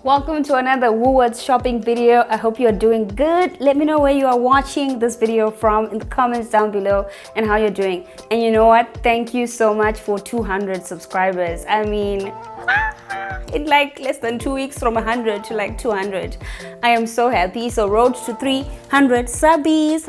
Welcome to another Woolworths shopping video. I hope you're doing good. Let me know where you are watching this video from in the comments down below and how you're doing. And you know what? Thank you so much for 200 subscribers. I mean, in like less than 2 weeks from 100 to like 200. I am so happy. So road to 300 subbies.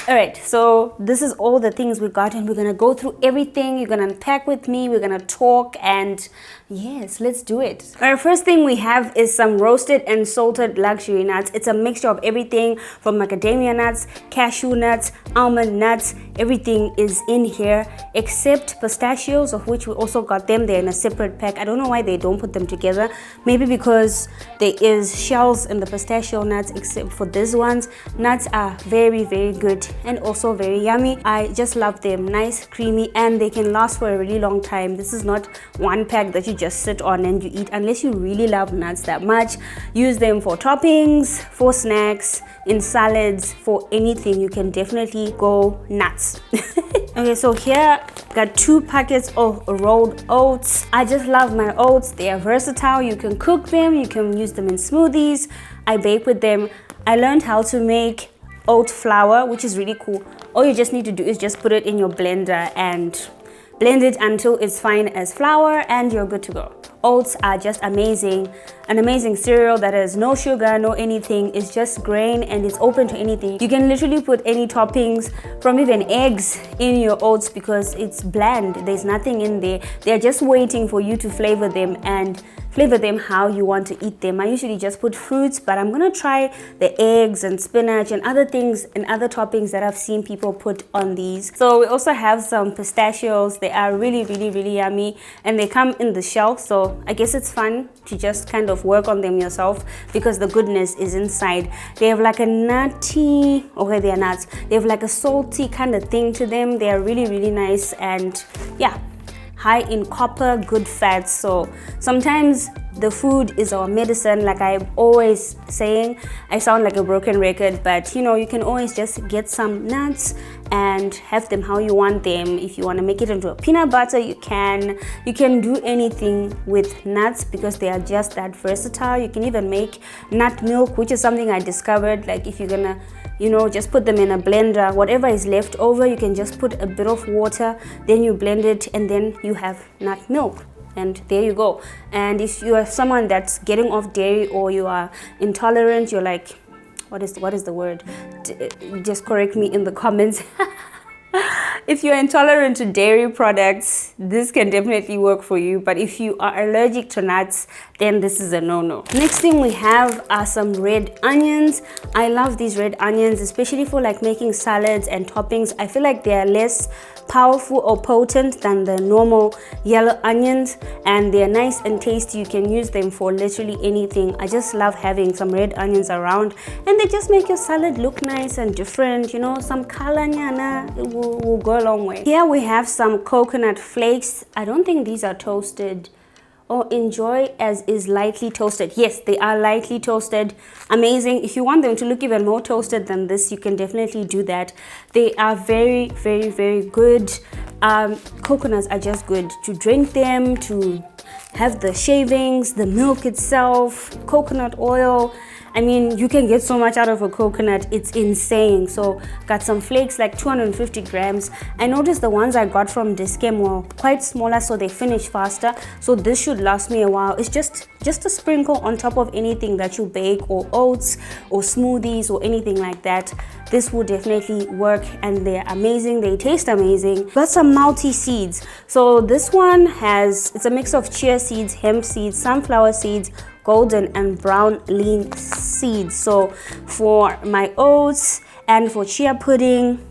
Alright, so this is all the things we got and we're gonna go through everything. You're gonna unpack with me, we're gonna talk, and yes, let's do it. Our first thing we have is some roasted and salted luxury nuts. It's a mixture of everything from macadamia nuts, cashew nuts, almond nuts. Everything is in here except pistachios, of which we also got them. They're in a separate pack. I don't know why they don't put them together. Maybe because there is shells in the pistachio nuts, except for these ones. Nuts are very, very good and also very yummy. I just love them. Nice, creamy, and they can last for a really long time. This is not one pack that you just sit on and you eat unless you really love nuts that much. Use them for toppings, for snacks, in salads, for anything. You can definitely go nuts. Okay, so here got 2 packets of rolled oats. I just love my oats. They are versatile. You can cook them, you can use them in smoothies. I bake with them. I learned how to make oat flour, which is really cool. All you just need to do is just put it in your blender and blend it until it's fine as flour and you're good to go. Oats are just amazing. An amazing cereal that has no sugar, no anything. It's just grain and it's open to anything. You can literally put any toppings, from even eggs, in your oats because it's bland. There's nothing in there. They're just waiting for you to flavor them and flavor them how you want to eat them. I usually just put fruits, but I'm gonna try the eggs and spinach and other things and other toppings that I've seen people put on these. So we also have some pistachios. They are really, really, really yummy and they come in the shell. So I guess it's fun to just kind of work on them yourself because the goodness is inside. They have like a nutty, okay, they are nuts. They have like a salty kind of thing to them. They are really, really nice and yeah, high in copper, good fats. So sometimes the food is our medicine, like I'm always saying. I sound like a broken record, but you know, you can always just get some nuts and have them how you want them. If you want to make it into a peanut butter, you can do anything with nuts because they are just that versatile. You can even make nut milk, which is something I discovered. Like if you're gonna, you know, just put them in a blender, whatever is left over, you can just put a bit of water, then you blend it and then you have nut milk. And there you go. And if you are someone that's getting off dairy or you are intolerant, you're like, what is the word? Just correct me in the comments. If you're intolerant to dairy products, this can definitely work for you. But if you are allergic to nuts, then this is a no-no. Next thing we have are some red onions. I love these red onions, especially for like making salads and toppings. I feel like they are less powerful or potent than the normal yellow onions, and they're nice and tasty. You can use them for literally anything. I just love having some red onions around, and they just make your salad look nice and different. You know, some color nyana, it will go a long way. Here we have some coconut flakes. I don't think these are toasted. Or enjoy as is lightly toasted. Yes, they are lightly toasted. Amazing. If you want them to look even more toasted than this, you can definitely do that. They are very, very, very good. Coconuts are just good to drink them, to have the shavings, the milk itself, coconut oil. I mean, you can get so much out of a coconut, it's insane. So got some flakes, like 250 grams. I noticed the ones I got from Discam were quite smaller, so they finish faster. So this should last me a while. It's just a sprinkle on top of anything that you bake, or oats or smoothies or anything like that. This will definitely work and they're amazing. They taste amazing. Got some multi seeds. So this one it's a mix of chia seeds, hemp seeds, sunflower seeds, golden and brown lean seeds. So for my oats and for chia pudding,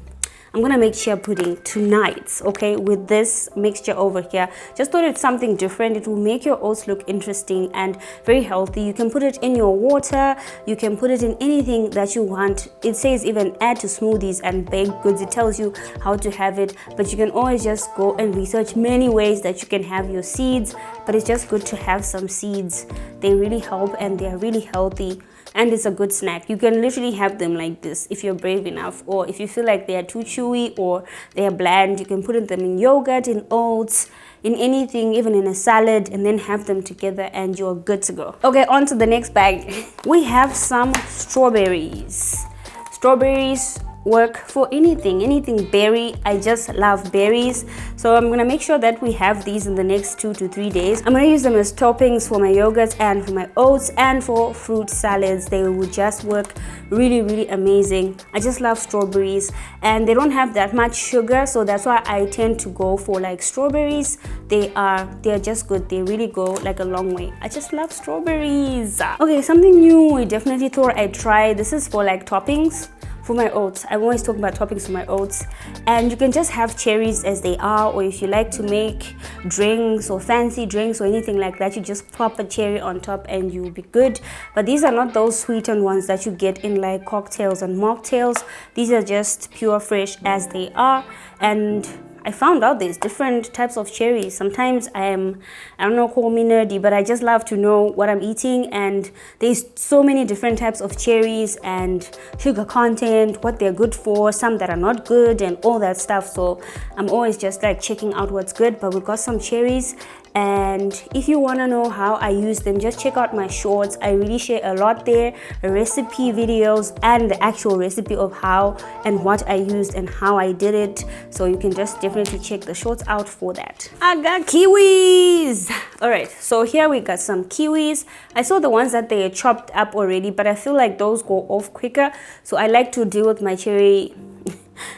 I'm gonna make chia pudding tonight, okay, with this mixture over here. Just thought it's something different. It will make your oats look interesting and very healthy. You can put it in your water, you can put it in anything that you want. It says even add to smoothies and baked goods. It tells you how to have it, but you can always just go and research many ways that you can have your seeds. But it's just good to have some seeds. They really help and they are really healthy. and it's a good snack. You can literally have them like this if you're brave enough, or if you feel like they are too chewy or they are bland, you can put them in yogurt, in oats, in anything, even in a salad, and then have them together and you're good to go. Okay, on to the next bag. We have some strawberries. Strawberries work for anything berry. I just love berries, so I'm gonna make sure that we have these in the next 2 to 3 days. I'm gonna use them as toppings for my yogurt and for my oats and for fruit salads. They will just work really amazing. I just love strawberries, and they don't have that much sugar, so that's why I tend to go for like strawberries. They're just good. They really go like a long way. I just love strawberries. Okay, something new we definitely thought I'd try. This is for like toppings for my oats. I'm always talking about toppings for my oats, and you can just have cherries as they are, or if you like to make drinks or fancy drinks or anything like that, you just pop a cherry on top and you'll be good. But these are not those sweetened ones that you get in like cocktails and mocktails. These are just pure fresh as they are. And I found out there's different types of cherries. Sometimes I don't know, call me nerdy, but I just love to know what I'm eating, and there's so many different types of cherries and sugar content, what they're good for, some that are not good, and all that stuff. So I'm always just like checking out what's good. But we've got some cherries, and if you want to know how I use them, just check out my shorts. I really share a lot there, recipe videos and the actual recipe of how and what I used and how I did it. So you can just definitely check the shorts out for that. I got kiwis. All right, so here we got some kiwis. I saw the ones that they are chopped up already, but I feel like those go off quicker, so I like to deal with my cherry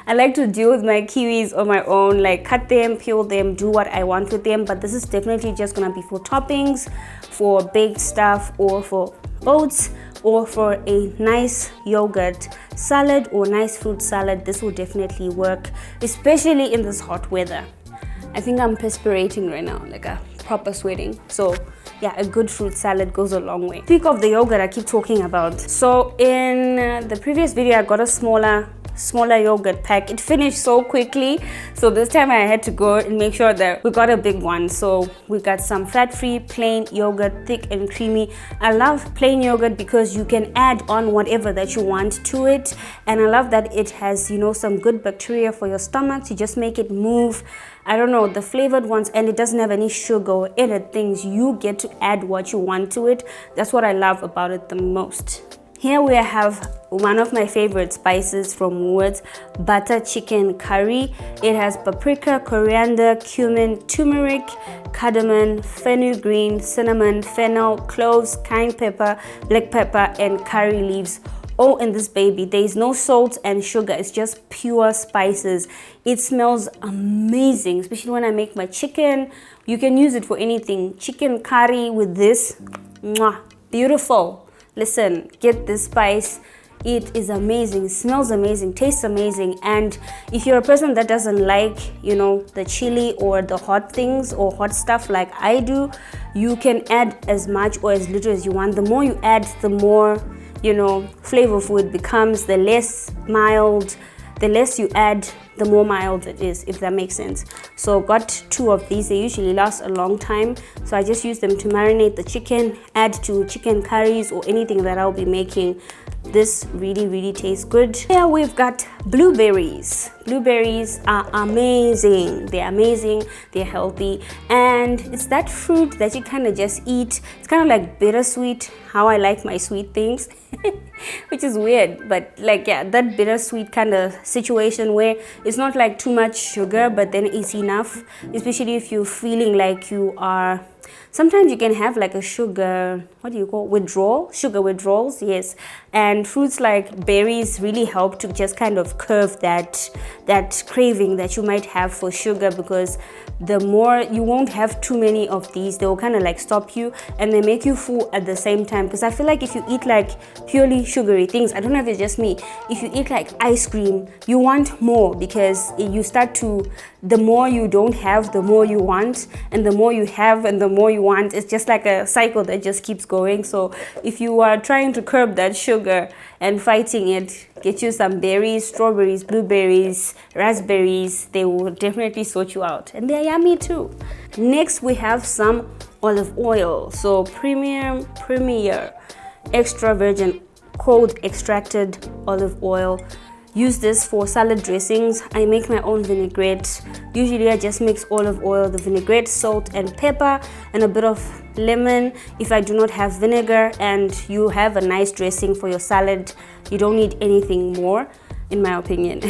I like to deal with my kiwis on my own, like cut them, peel them, do what I want with them. But this is definitely just gonna be for toppings, for baked stuff, or for oats, or for a nice yogurt salad or nice fruit salad. This will definitely work, especially in this hot weather. I think I'm perspirating right now, like a proper sweating. So yeah, a good fruit salad goes a long way. Speak of the yogurt I keep talking about. So in the previous video, I got a smaller yogurt pack. It finished so quickly, so this time I had to go and make sure that we got a big one. So we got some fat-free plain yogurt, thick and creamy. I love plain yogurt because you can add on whatever that you want to it, and I love that it has, you know, some good bacteria for your stomach to just make it move. I don't know, the flavored ones, and it doesn't have any sugar or added things. You get to add what you want to it. That's what I love about it the most. Here we have one of my favorite spices from Woolworths, butter chicken curry. It has paprika, coriander, cumin, turmeric, cardamom, fenugreek, cinnamon, fennel, cloves, cayenne pepper, black pepper, and curry leaves. All in this baby. There is no salt and sugar. It's just pure spices. It smells amazing, especially when I make my chicken. You can use it for anything. Chicken curry with this, mwah, beautiful. Listen, get this spice. It is amazing, smells amazing, tastes amazing. And if you're a person that doesn't like, you know, the chili or the hot things or hot stuff like I do, you can add as much or as little as you want. The more you add, the more, you know, flavorful it becomes. The less mild, the less you add, the more mild it is, if that makes sense. So got 2 of these. They usually last a long time, so I just use them to marinate the chicken, add to chicken curries or anything that I'll be making. This really tastes good. Here we've got blueberries. Blueberries are amazing. They're amazing, they're healthy, and it's that fruit that you kind of just eat. It's kind of like bittersweet, how I like my sweet things. Which is weird, but like, yeah, that bittersweet kind of situation where it's not like too much sugar, but then it's enough, especially if you're feeling like you are, sometimes you can have like a sugar, what do you call, withdrawal, sugar withdrawals, yes. And fruits like berries really help to just kind of curb that craving that you might have for sugar, because the more you won't have too many of these, they will kind of like stop you, and they make you full at the same time. Because I feel like if you eat like purely sugary things, I don't know if it's just me, if you eat like ice cream, you want more, because you start to, the more you don't have, the more you want, and the more you have and the more you want. It's just like a cycle that just keeps going. So if you are trying to curb that sugar and fighting it, get you some berries, strawberries, blueberries, raspberries. They will definitely sort you out, and they're yummy too. Next we have some olive oil. So premier extra virgin cold extracted olive oil. Use this for salad dressings. I make my own vinaigrette. Usually I just mix olive oil, the vinaigrette, salt and pepper, and a bit of lemon if I do not have vinegar, and you have a nice dressing for your salad. You don't need anything more, in my opinion.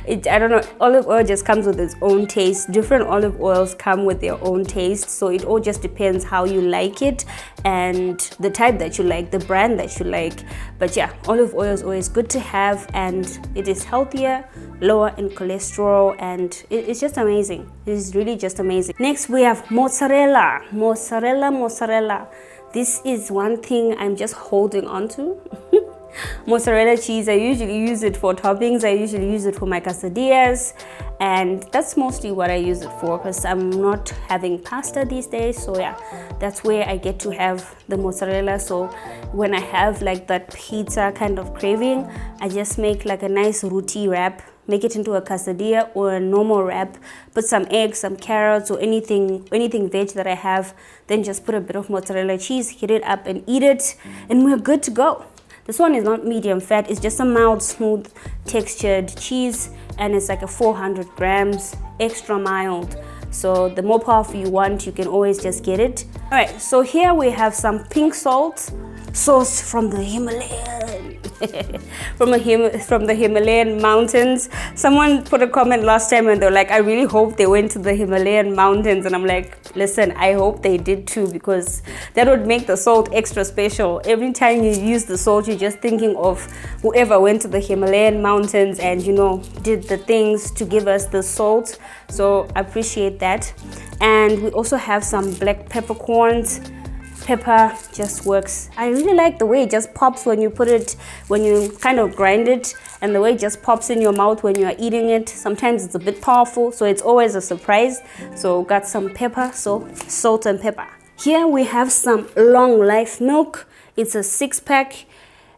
I don't know, olive oil just comes with its own taste. Different olive oils come with their own taste, so it all just depends how you like it and the type that you like, the brand that you like. But yeah, olive oil is always good to have, and it is healthier, lower in cholesterol, and it's just amazing. It is really just amazing. Next we have mozzarella. Mozzarella. This is one thing I'm just holding on to. Mozzarella cheese, I usually use it for toppings. I usually use it for my quesadillas, and that's mostly what I use it for, because I'm not having pasta these days. So yeah, that's where I get to have the mozzarella. So when I have like that pizza kind of craving, I just make like a nice roti wrap, make it into a quesadilla or a normal wrap, put some eggs, some carrots, or anything veg that I have, then just put a bit of mozzarella cheese, heat it up and eat it, and we're good to go. This one is not medium fat, it's just a mild, smooth textured cheese, and it's like a 400 grams, extra mild. So the more powerful you want, you can always just get it. All right, so here we have some pink salt, sourced from the Himalayan. from the Himalayan mountains. Someone put a comment last time and they're like, I really hope they went to the Himalayan mountains, and I'm like, listen, I hope they did too, because that would make the salt extra special. Every time you use the salt, you're just thinking of whoever went to the Himalayan mountains and, you know, did the things to give us the salt. So I appreciate that. And we also have some black peppercorns. Pepper just works. I really like the way it just pops when you put it, when you kind of grind it, and the way it just pops in your mouth when you are eating it. Sometimes it's a bit powerful, so it's always a surprise. So got some pepper, so salt and pepper. Here we have some long life milk. It's a 6-pack.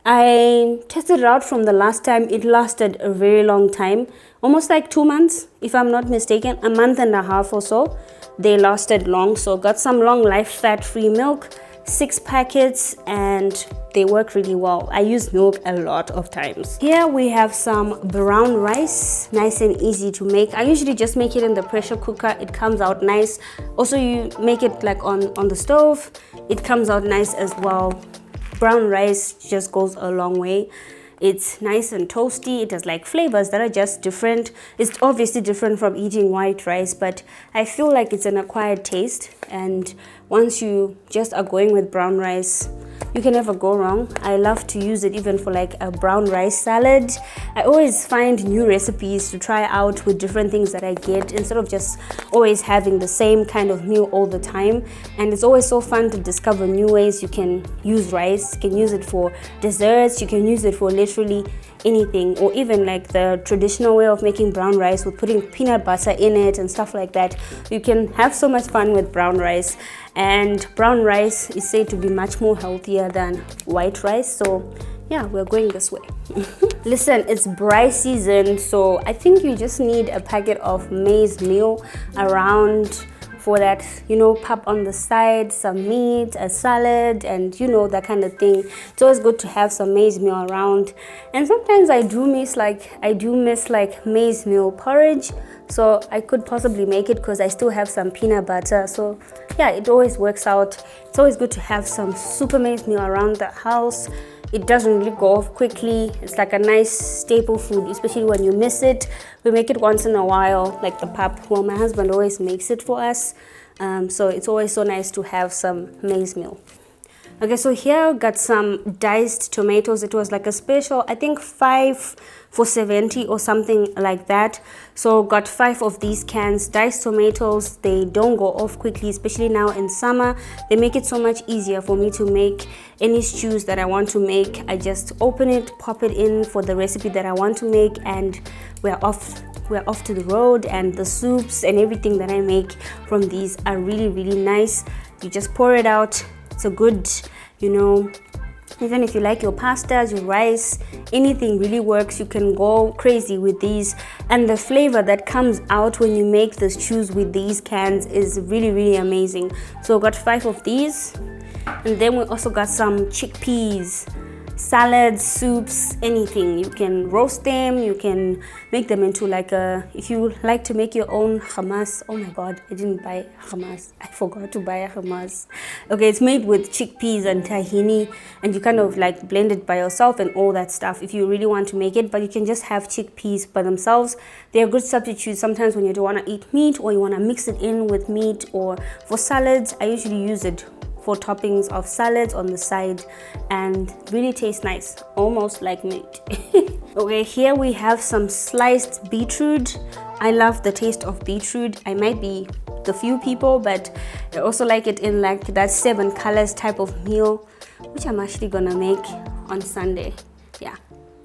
I tested it out from the last time. It lasted a very long time, almost like 2 months, if I'm not mistaken, a month and a half or so. They lasted long, so got some long life fat-free milk, 6 packets, and they work really well. I use milk a lot of times. Here we have some brown rice, nice and easy to make. I usually just make it in the pressure cooker. It comes out nice. Also, you make it like on the stove, it comes out nice as well. Brown rice just goes a long way. It's nice and toasty. It has like flavors that are just different. It's obviously different from eating white rice, but I feel like it's an acquired taste. And once you just are going with brown rice, you can never go wrong. I love to use it even for like a brown rice salad. I always find new recipes to try out with different things that I get, instead of just always having the same kind of meal all the time. And it's always so fun to discover new ways you can use rice. You can use it for desserts, you can use it for literally anything, or even like the traditional way of making brown rice with putting peanut butter in it and stuff like that. You can have so much fun with brown rice, and brown rice is said to be much more healthier than white rice. So yeah, we're going this way. Listen, it's braai season, so I think you just need a packet of maize meal around for that, you know, pop on the side, some meat, a salad, and you know, that kind of thing. It's always good to have some maize meal around. And sometimes I do miss like maize meal porridge, so I could possibly make it because I still have some peanut butter. So yeah, it always works out. It's always good to have some super maize meal around the house. It doesn't really go off quickly. It's like a nice staple food, especially when you miss it. We make it once in a while, like the pap. Well, my husband always makes it for us. So it's always so nice to have some maize meal. Okay, so here got some diced tomatoes. It was like a special, I think 5 for 70 or something like that. So got 5 of these cans. Diced tomatoes, they don't go off quickly, especially now in summer. They make it so much easier for me to make any stews that I want to make. I just open it, pop it in for the recipe that I want to make, and we're off to the road. And the soups and everything that I make from these are really, really nice. You just pour it out. It's a good, you know, even if you like your pastas, your rice, anything really works. You can go crazy with these, and the flavor that comes out when you make the stews with these cans is really, really amazing. So got 5 of these, and then we also got some chickpeas. salads, soups, anything. You can roast them, you can make them into like a, if you like to make your own hummus. Oh my god, I didn't buy hummus. I forgot to buy a hummus. Okay, it's made with chickpeas and tahini, and you kind of like blend it by yourself and all that stuff if you really want to make it. But you can just have chickpeas by themselves. They're a good substitute sometimes when you don't want to eat meat, or you want to mix it in with meat, or for salads. I usually use it for toppings of salads on the side, and really tastes nice, almost like meat. Okay, here we have some sliced beetroot. I love the taste of beetroot. I might be the few people, but I also like it in like that 7 colors type of meal, which I'm actually gonna make on Sunday. Yeah,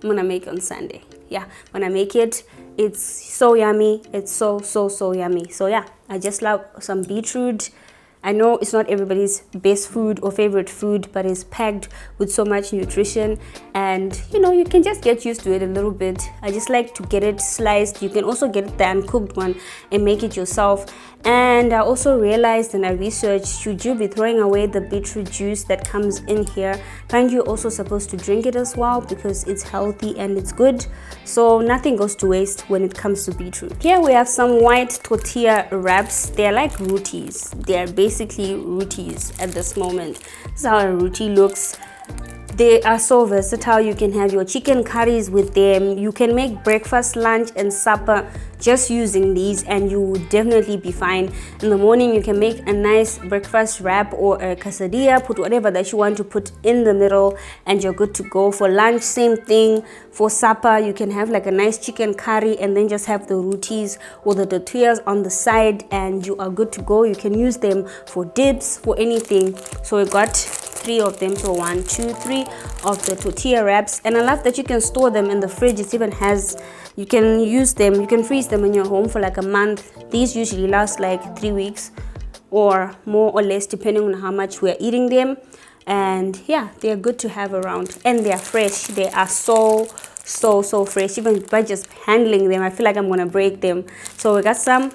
I'm gonna make on Sunday. Yeah, when I make it, it's so yummy. It's so yummy. So yeah, I just love some beetroot. I know it's not everybody's best food or favorite food, but it's packed with so much nutrition, and you know, you can just get used to it a little bit. I just like to get it sliced. You can also get the uncooked one and make it yourself. And I also realized, and I researched, should you be throwing away the beetroot juice that comes in here? Aren't you also supposed to drink it as well, because it's healthy and it's good? So nothing goes to waste when it comes to beetroot. Here we have some white tortilla wraps. They're like rotis. They're basically rotis at this moment. This is how a roti looks. They are so versatile. You can have your chicken curries with them. You can make breakfast, lunch and supper just using these, and you would definitely be fine. In the morning, you can make a nice breakfast wrap or a quesadilla. Put whatever that you want to put in the middle, and you're good to go. For lunch, same thing. For supper, you can have like a nice chicken curry and then just have the rotis or the tortillas on the side, and you are good to go. You can use them for dips, for anything. So we got 3 of them. So 1, 2, 3 of the tortilla wraps. And I love that you can store them in the fridge. It even has, you can use them, you can freeze them in your home for like a month. These usually last like 3 weeks or more or less, depending on how much we're eating them. And yeah, they're good to have around, and they're fresh. They are so fresh. Even by just handling them, I feel like I'm gonna break them. So we got some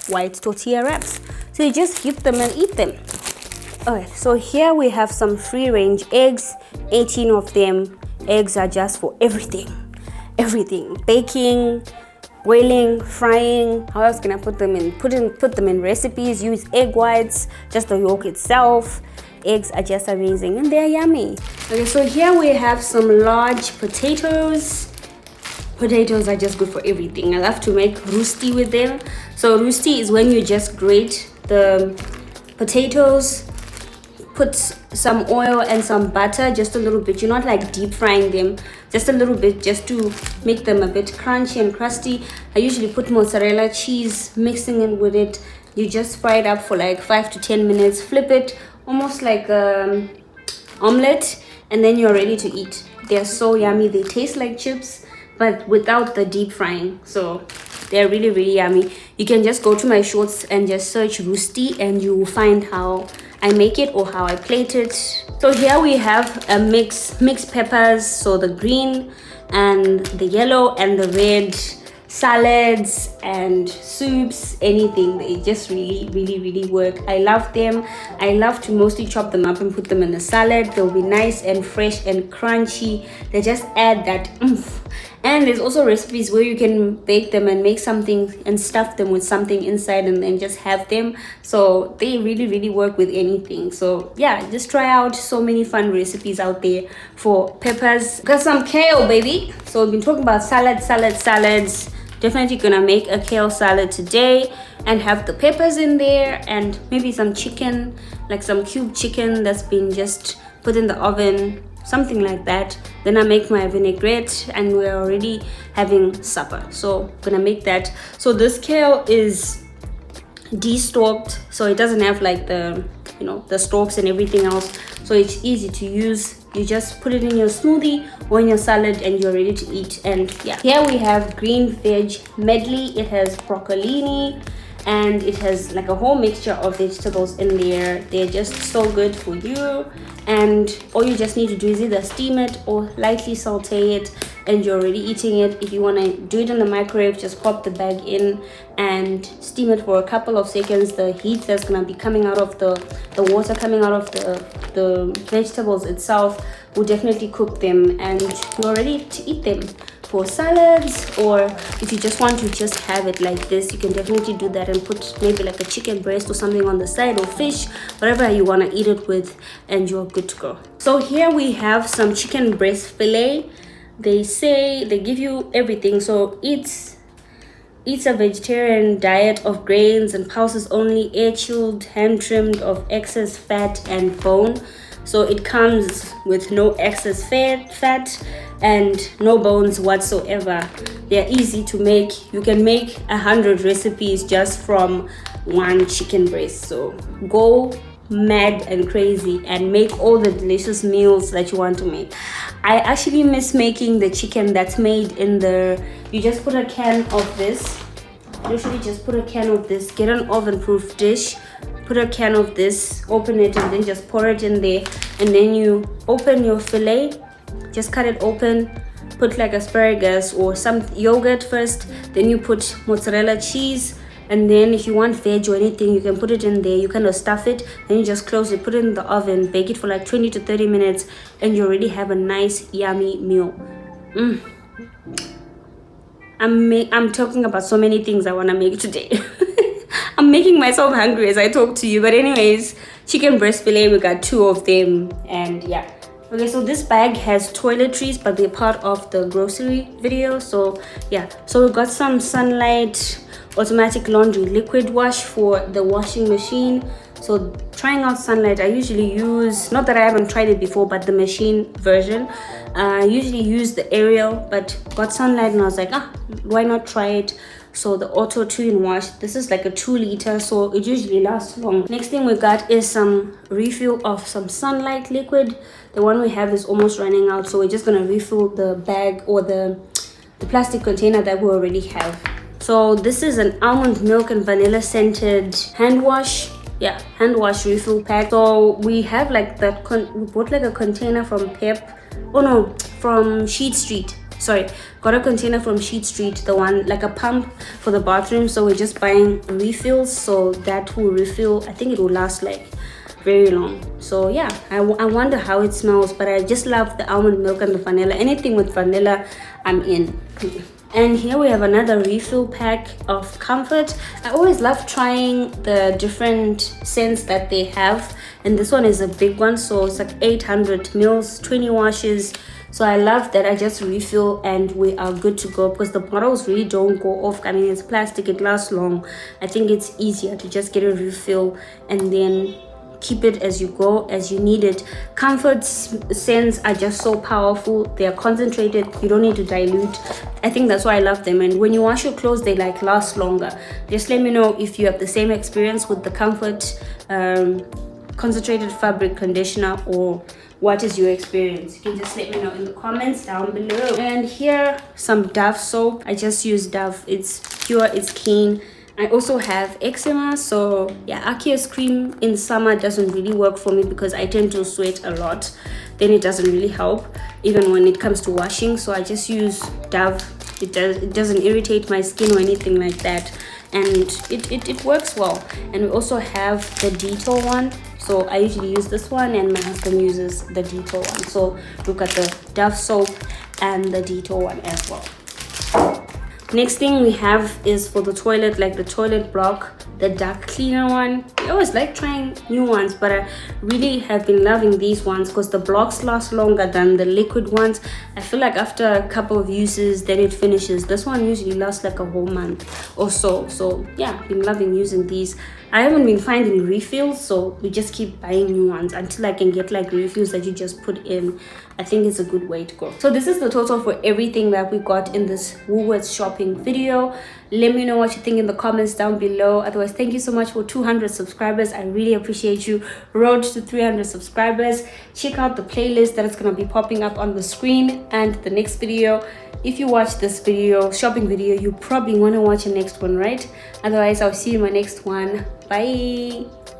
white tortilla wraps. So you just heat them and eat them. Okay, so here we have some free-range eggs, 18 of them. Eggs are just for everything. Baking, boiling, frying. How else can I put them in? Put them in recipes. Use egg whites, just the yolk itself. Eggs are just amazing, and they're yummy. Okay, so here we have some large potatoes. Potatoes are just good for everything. I love to make roosti with them. So roosti is when you just grate the potatoes, put some oil and some butter, just a little bit. You're not like deep frying them, just a little bit, just to make them a bit crunchy and crusty. I usually put mozzarella cheese mixing in with it. You just fry it up for like 5 to 10 minutes, flip it almost like omelette, and then you're ready to eat. They're so yummy. They taste like chips, but without the deep frying. So they're really yummy. You can just go to my shorts and just search roosti, and you will find how I make it or how I plate it. So here we have a mixed peppers, so the green and the yellow and the red, salads and soups, anything. They just really work. I love them. I love to mostly chop them up and put them in the salad. They'll be nice and fresh and crunchy. They just add that oomph. And there's also recipes where you can bake them and make something and stuff them with something inside and then just have them. So they really work with anything. So yeah, just try out so many fun recipes out there for peppers. Got some kale, baby. So we've been talking about salads. Definitely gonna make a kale salad today and have the peppers in there, and maybe some chicken, like some cubed chicken that's been just put in the oven, something like that. Then I make my vinaigrette, and we're already having supper. So gonna make that. So this kale is de-stalked, so it doesn't have like the, you know, the stalks and everything else. So it's easy to use. You just put it in your smoothie or in your salad and you're ready to eat. And yeah, here we have green veg medley. It has broccolini and it has like a whole mixture of vegetables in there. They're just so good for you, and all you just need to do is either steam it or lightly saute it. and you're already eating it. If you want to do it in the microwave, just pop the bag in and steam it for a couple of seconds. The heat that's going to be coming out of the water coming out of the vegetables itself will definitely cook them, and you're ready to eat them for salads. Or if you just want to just have it like this, you can definitely do that and put maybe like a chicken breast or something on the side, or fish, whatever you want to eat it with, and you're good to go. So here we have some chicken breast fillet. They say they give you everything, so it's a vegetarian diet of grains and pulses only, air chilled, hand trimmed of excess fat and bone. So it comes with no excess fat and no bones whatsoever. They're easy to make. You can make 100 recipes just from one chicken breast. So go mad and crazy and make all the delicious meals that you want to make. I actually miss making the chicken that's made in the, you just put a can of this, usually just put a can of this, get an oven proof dish, put a can of this, open it, and then just pour it in there, and then you open your fillet, just cut it open, put like asparagus or some yogurt first, then you put mozzarella cheese, and then if you want veg or anything, you can put it in there. You kind of stuff it, then you just close it, put it in the oven, bake it for like 20 to 30 minutes, and you already have a nice yummy meal. I'm talking about so many things I want to make today. I'm making myself hungry as I talk to you. But anyways, chicken breast fillet, we got 2 of them, and yeah. Okay, so this bag has toiletries, but they're part of the grocery video. So yeah, so we got some Sunlight automatic laundry liquid wash for the washing machine. So trying out Sunlight, I usually use, not that I haven't tried it before, but the machine version. I usually use the Ariel, but got Sunlight and I was like, why not try it? So the auto 2-in wash, this is like a 2 liter, so it usually lasts long. Next thing we got is some refill of some Sunlight liquid. The one we have is almost running out, so we're just gonna refill the bag or the plastic container that we already have. So this is an almond milk and vanilla scented hand wash. Yeah, hand wash refill pack. So we have like that, we bought like a container from from Sheet Street. Sorry, got a container from Sheet Street, the one like a pump for the bathroom. So we're just buying refills, so that will refill. I think it will last like very long. So yeah, I wonder how it smells, but I just love the almond milk and the vanilla. Anything with vanilla, I'm in. And here we have another refill pack of Comfort. I always love trying the different scents that they have, and this one is a big one, so it's like 800 mils, 20 washes. So I love that I just refill and we are good to go, because the bottles really don't go off. I mean, it's plastic, it lasts long. I think it's easier to just get a refill and then keep it as you go, as you need it. Comfort scents are just so powerful. They are concentrated, you don't need to dilute. I think that's why I love them. And when you wash your clothes, they like last longer. Just let me know if you have the same experience with the Comfort concentrated fabric conditioner, or what is your experience. You can just let me know in the comments down below. And here, some Dove soap. I just use Dove. It's pure, it's clean. I also have eczema, so yeah, aqueous cream in summer doesn't really work for me because I tend to sweat a lot. Then it doesn't really help, even when it comes to washing. So I just use Dove. It doesn't irritate my skin or anything like that, and it works well. And we also have the Dettol one. So I usually use this one, and my husband uses the Dettol one. So we've got the Dove soap and the Dettol one as well. Next thing we have is for the toilet, like the toilet block, the duct cleaner one. I always like trying new ones, but I really have been loving these ones because the blocks last longer than the liquid ones. I feel like after a couple of uses, then it finishes. This one usually lasts like a whole month or so. So yeah, I've been loving using these. I haven't been finding refills, so we just keep buying new ones until I can get like refills that you just put in. I think it's a good way to go. So this is the total for everything that we got in this Woolworths shopping video. Let me know what you think in the comments down below. Otherwise, thank you so much for 200 subscribers. I really appreciate you. Road to 300 subscribers. Check out the playlist that is going to be popping up on the screen, and the next video. If you watch this video, shopping video, you probably want to watch the next one, right? Otherwise, I'll see you in my next one. Bye.